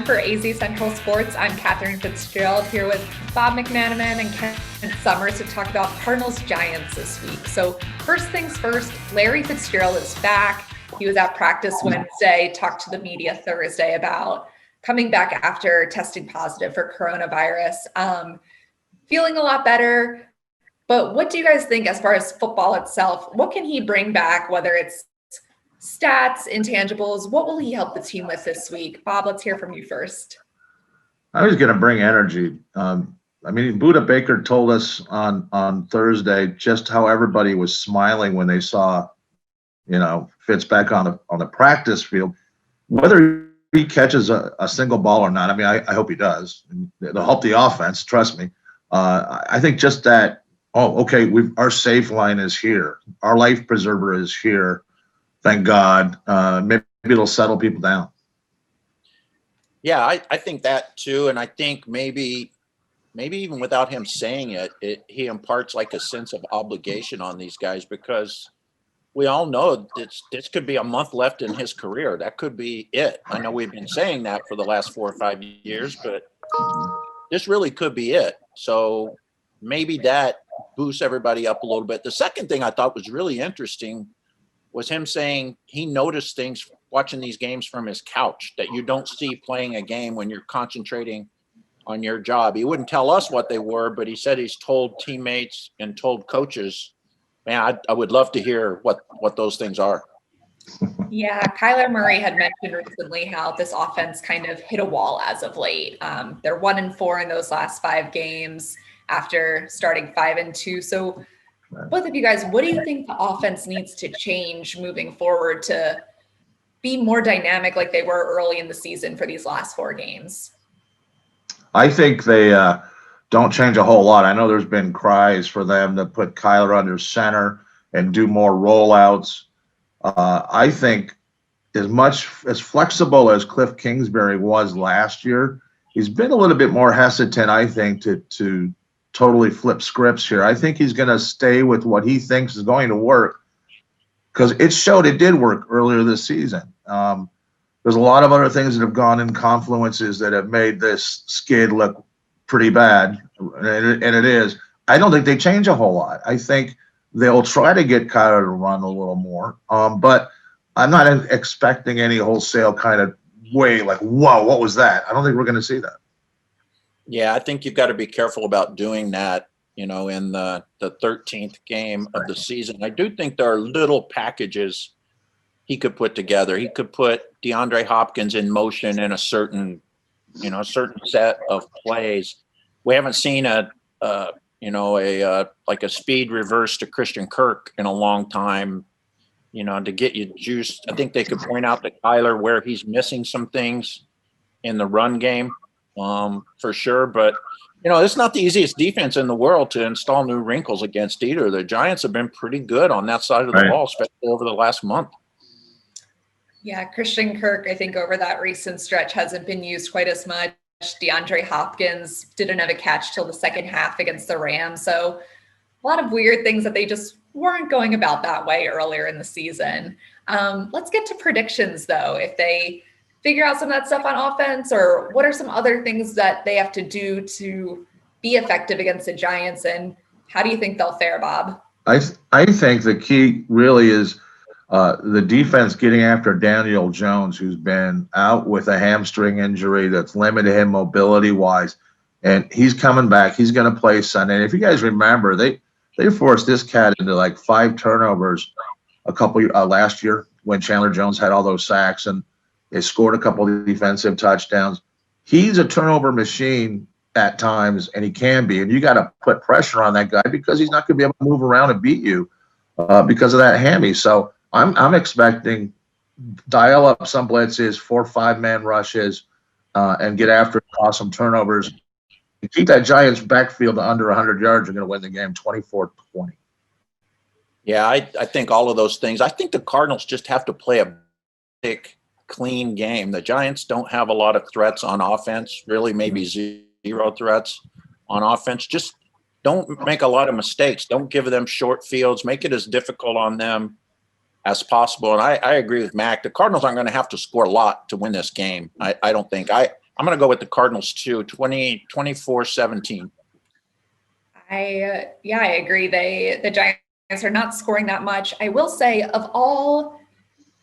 everyone. For AZ Central Sports, I'm Katherine Fitzgerald here with Bob McManaman and Ken Summers to talk about Cardinals Giants this week. So first things first, Larry Fitzgerald is back. He was at practice Wednesday, talked to the media Thursday about coming back after testing positive for coronavirus. Feeling a lot better. But what do you guys think as far as football itself? What can he bring back, whether it's stats, intangibles? What will he help the team with this week? Bob, let's hear from you first. I was going to bring energy. Buda Baker told us on Thursday just how everybody was smiling when they saw, Fitz back on the practice field. Whether he catches a single ball or not, I hope he does. It'll help the offense, trust me. I think just that, our safe line is here. Our life preserver is here. Thank God. Maybe it'll settle people down. Yeah, I think that too. And I think maybe even without him saying it, he imparts like a sense of obligation on these guys, because we all know this could be a month left in his career. That could be it. I know we've been saying that for the last 4 or 5 years, but this really could be it. So maybe that boosts everybody up a little bit. The second thing I thought was really interesting was him saying he noticed things watching these games from his couch that you don't see playing a game when you're concentrating on your job. He wouldn't tell us what they were, but he said he's told teammates and told coaches. Man, I would love to hear what those things are. Yeah, Kyler Murray had mentioned recently how this offense kind of hit a wall as of late. They're 1-4 in those last 5 games after starting 5-2. So both of you guys, what do you think the offense needs to change moving forward to be more dynamic like they were early in the season for these last 4 games? I think they don't change a whole lot. I know there's been cries for them to put Kyler under center and do more rollouts. I think as flexible as Cliff Kingsbury was last year, he's been a little bit more hesitant, I think, to totally flip scripts here. I think he's going to stay with what he thinks is going to work, because it did work earlier this season. There's a lot of other things that have gone in confluences that have made this skid look pretty bad, and it is. I don't think they change a whole lot. I think they'll try to get Kyler to run a little more, but I'm not expecting any wholesale kind of way like, whoa, what was that? I don't think we're going to see that. Yeah, I think you've got to be careful about doing that, in the 13th game of the season. I do think there are little packages he could put together. He could put DeAndre Hopkins in motion in a certain set of plays. We haven't seen a speed reverse to Christian Kirk in a long time, to get you juiced. I think they could point out to Kyler where he's missing some things in the run game, for sure. But, it's not the easiest defense in the world to install new wrinkles against either. The Giants have been pretty good on that side of the ball, especially over the last month. Yeah, Christian Kirk, I think over that recent stretch hasn't been used quite as much. DeAndre Hopkins didn't have a catch till the second half against the Rams. So a lot of weird things that they just weren't going about that way earlier in the season. Let's get to predictions, though. If they figure out some of that stuff on offense, or what are some other things that they have to do to be effective against the Giants, and how do you think they'll fare, Bob? I think the key really is the defense getting after Daniel Jones, who's been out with a hamstring injury that's limited him mobility-wise, and he's coming back. He's going to play Sunday. And if you guys remember, they forced this cat into like 5 turnovers last year when Chandler Jones had all those sacks, and they scored a couple of defensive touchdowns. He's a turnover machine at times, and he can be. And you got to put pressure on that guy, because he's not going to be able to move around and beat you because of that hammy. So I'm expecting dial up some blitzes, 4 or 5-man rushes, and get after it, cause some turnovers. And keep that Giants backfield to under 100 yards. You're going to win the game 24-20. Yeah, I think all of those things. I think the Cardinals just have to play a big, clean game. The Giants don't have a lot of threats on offense, really maybe 0 threats on offense. Just don't make a lot of mistakes. Don't give them short fields. Make it as difficult on them as possible. And I agree with Mac. The Cardinals aren't going to have to score a lot to win this game. I don't think. I'm going to go with the Cardinals too, 24-17. I agree. The Giants are not scoring that much. I will say, of all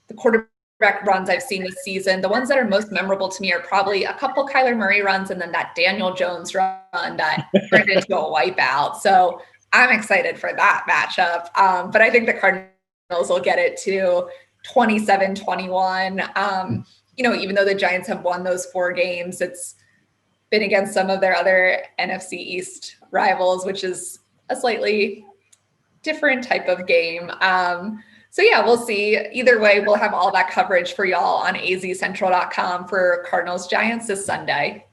the quarterback runs I've seen this season, the ones that are most memorable to me are probably a couple Kyler Murray runs and then that Daniel Jones run that turned into a wipeout. So I'm excited for that matchup. But I think the Cardinals will get it to 27-21. Even though the Giants have won those 4 games, it's been against some of their other NFC East rivals, which is a slightly different type of game. So we'll see. Either way, we'll have all that coverage for y'all on azcentral.com for Cardinals Giants this Sunday.